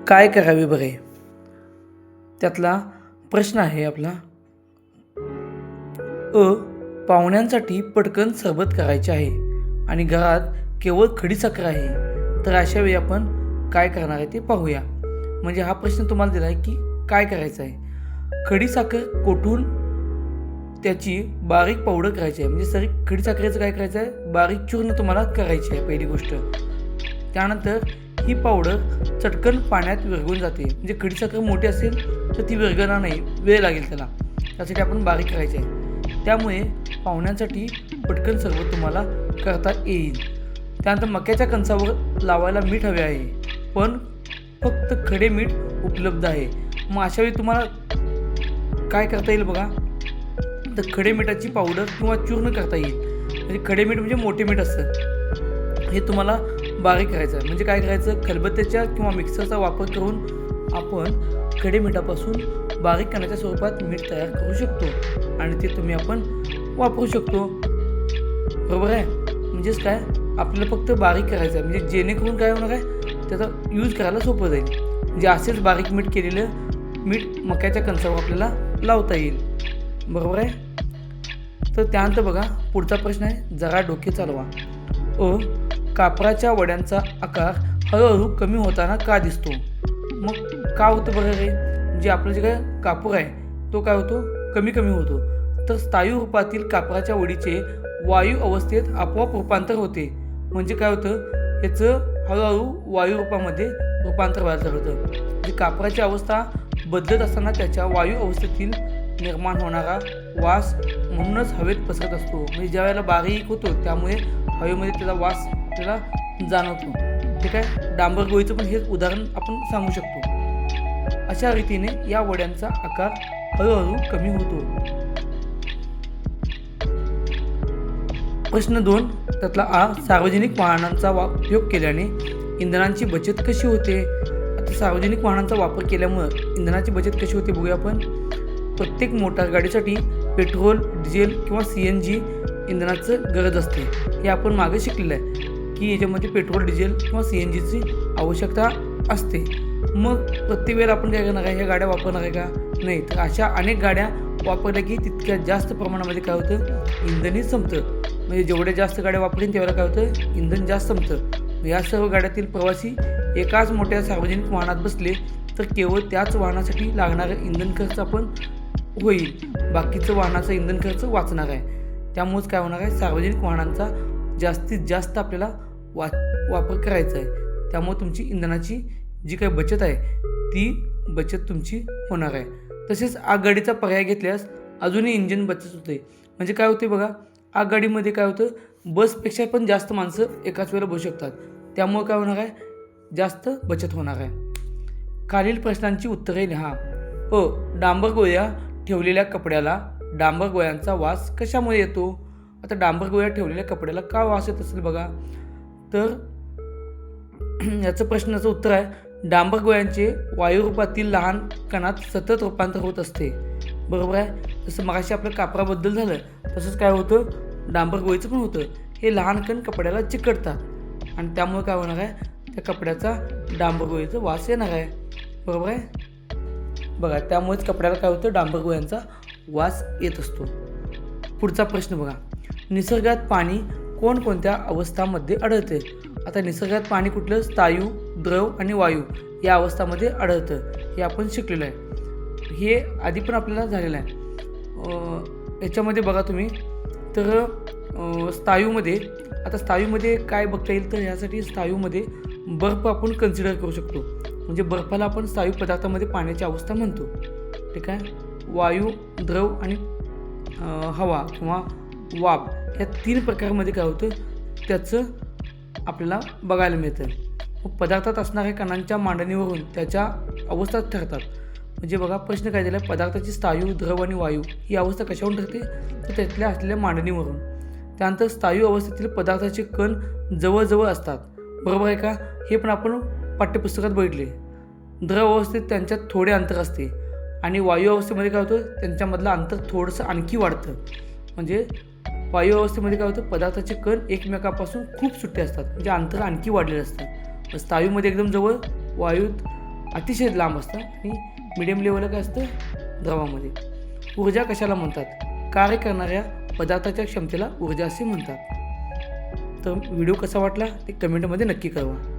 काय करावे बरे? त्यातला प्रश्न आहे आपला पाहुण्यांसाठी पटकन सरबत करायचे आहे आणि घरात केवळ खडीसाखर आहे, तर अशा वेळी आपण काय करणार आहे ते पाहूया. म्हणजे हा प्रश्न तुम्हाला दिला आहे की काय करायचं आहे. खडीसाखर कोठून त्याची बारीक पावडर करायची आहे. म्हणजे खडीसाखरेचं काय करायचं आहे, बारीक चूर्ण तुम्हाला करायची आहे पहिली गोष्ट. त्यानंतर ही पावडर चटकन पाण्यात विरघळून जाते. म्हणजे खडीसाखर मोठी असेल तर ती विरघळणार नाही, वेळ लागेल त्याला. त्यासाठी आपण बारीक करायची आहे. त्यामुळे पाहुण्यांसाठी पटकन सरबत तुम्हाला करता येईल. त्यानंतर मक्याच्या कणसावर लावायला मीठ हवे आहे, पण फक्त खडे मीठ उपलब्ध आहे. मग अशा वेळी तुम्हाला काय करता येईल बघा, तर खडे मिठाची पावडर किंवा चूर्ण करता येईल. म्हणजे खडे मीठ म्हणजे मोठे मीठ असतं, हे तुम्हाला बारीक करायचं आहे. म्हणजे काय करायचं, खलबत्त्याच्या किंवा मिक्सरचा वापर करून आपण खडे मिठापासून बारीक करण्याच्या स्वरूपात मीठ तयार करू शकतो आणि ते तुम्ही आपण वापरू शकतो. बरोबर आहे. म्हणजेच काय, आपल्याला फक्त बारीक करायचं आहे. म्हणजे जेणेकरून काय होणार आहे, त्याचा यूज करायला सोपं जाईल. म्हणजे असेच बारीक मीठ केलेलं मीठ मक्याच्या कणसावर आपल्याला लावता येईल. बरोबर आहे. तर त्यानंतर बघा पुढचा प्रश्न आहे, जरा डोके चालवा. कापराच्या वड्यांचा आकार हळूहळू कमी होताना का दिसतो? मग का होतं बघा रे? जे आपलं जे काय कापूर आहे तो काय होतो, कमी कमी होतो. तर स्थायू रूपातील कापराच्या वडीचे वायू अवस्थेत आपोआप रूपांतर होते. म्हणजे काय होतं, याचं हळूहळू वायू रूपामध्ये रूपांतर व्हायला चालू होतं. म्हणजे कापराची अवस्था बदलत असताना त्याच्या वायू अवस्थेतील निर्माण होणारा वास म्हणूनच हवेत पसरत असतो. म्हणजे ज्या वेळेला बारीक होतो त्यामुळे हवेमध्ये त्याचा वास आपल्याला जाणवतो. ठीक आहे. डांबर गोळीचं पण हेच उदाहरण आपण सांगू शकतो. अशा रीतीने या वड्यांचा आकार हळूहळू कमी होतो. प्रश्न 2 त्यातला सार्वजनिक वाहनांचा उपयोग केल्याने इंधनाची बचत कशी होते? आता सार्वजनिक वाहनांचा वापर केल्यामुळं इंधनाची बचत कशी होते बघूया आपण. प्रत्येक मोटार गाडीसाठी पेट्रोल, डिझेल किंवा CNG इंधनाचं गरज असते. हे आपण मागे शिकलेलं आहे की याच्यामध्ये पेट्रोल, डिझेल किंवा CNGची आवश्यकता असते. मग प्रत्येक वेळेला आपण काय करणार आहे, ह्या गाड्या वापरणार आहे का? नाही. तर अशा अनेक गाड्या वापरल्या की तितक्या जास्त प्रमाणामध्ये काय होतं, इंधनही संपतं. म्हणजे जेवढ्या जास्त गाड्या वापरेन तेवढ्या काय होतं, इंधन जास्त संपतं. या सर्व गाड्यातील प्रवासी एकाच मोठ्या सार्वजनिक वाहनात बसले तर केवळ त्याच वाहनासाठी लागणारं इंधन खर्च आपण होईल, बाकीचं वाहनाचा इंधन खर्च वाचणार आहे. त्यामुळेच काय होणार आहे, सार्वजनिक वाहनांचा जास्तीत जास्त आपल्याला वापर करायचा आहे. त्यामुळे तुमची इंधनाची जी काही बचत आहे ती बचत तुमची होणार आहे. तसेच आगगाडीचा पर्याय घेतल्यास अजूनही इंजिन बचत होते. म्हणजे काय होते बघा, आगगाडीमध्ये काय होतं, बसपेक्षा पण जास्त माणसं एकाच वेळेला बसू शकतात. त्यामुळे काय होणार आहे, जास्त बचत होणार आहे. खालील प्रश्नांची उत्तरे लिहा. डांबर गोळ्या ठेवलेल्या कपड्याला डांबर गोळ्यांचा वास कशामुळे येतो? आता डांबर गोळ्या ठेवलेल्या कपड्याला का वास येत असेल बघा, तर याचं प्रश्नाचं उत्तर आहे, डांबर गोळ्यांचे वायुरूपातील लहान कणात सतत रूपांतर होत असते. बरोबर आहे. जसं मगाशी आपलं कापराबद्दल झालं, तसंच काय होतं, डांबर गोळीचं पण होतं. हे लहान कण कपड्याला चिकटतात आणि त्यामुळे काय होणार आहे, त्या कपड्याचा डांबर गोळीचा वास येणार आहे. बरोबर आहे. बघा त्यामुळेच कपड्याला काय होतं, डांबर गोळ्यांचा वास येत असतो. पुढचा प्रश्न बघा, निसर्गात पाणी कोणकोणत्या अवस्थांमध्ये आढळते? आता निसर्गात पाणी कुठलं, स्थायू, द्रव आणि वायू या अवस्थामध्ये आढळतं. हे आपण शिकलेलं आहे. हे आधी पण आपल्याला झालेलं आहे. याच्यामध्ये बघा तुम्ही, तर स्थायूमध्ये, आता स्थायूमध्ये काय बघता येईल, तर यासाठी स्थायूमध्ये बर्फ आपण कन्सिडर करू शकतो. म्हणजे बर्फाला आपण स्थायू पदार्थामध्ये पाण्याची अवस्था म्हणतो. ठीक आहे. वायू, द्रव आणि हवा किंवा वाफ या 3 प्रकारमध्ये काय होतं, त्याचं आपल्याला बघायला मिळतं. मग पदार्थात असणाऱ्या कणांच्या मांडणीवरून त्याच्या अवस्था ठरतात. म्हणजे बघा प्रश्न काय दिला आहे, पदार्थाची स्थायू, द्रव आणि वायू ही अवस्था कशावरून ठरते, तर त्यातल्या असलेल्या मांडणीवरून. त्यानंतर स्थायू अवस्थेतील पदार्थाचे कण जवळजवळ असतात. बरोबर आहे का? हे पण आपण पाठ्यपुस्तकात बघितले. द्रव अवस्थेत त्यांच्यात थोडे अंतर असते आणि वायू अवस्थेमध्ये काय होतं, त्यांच्यामधलं अंतर थोडंसं आणखी वाढतं. म्हणजे वायू अवस्थेमध्ये काय होतं, पदार्थाचे कण एकमेकापासून खूप सुट्टे असतात. म्हणजे अंतर आणखी वाढलेलं असतं. स्थायूमध्ये एकदम जवळ, वायूत अतिशय लांब असतं आणि मिडियम लेवलला काय असतं, द्रवामध्ये. ऊर्जा कशाला म्हणतात? कार्य करणाऱ्या पदार्थाच्या क्षमतेला ऊर्जा असे म्हणतात. तर व्हिडिओ कसा वाटला ते कमेंटमध्ये नक्की कळवा.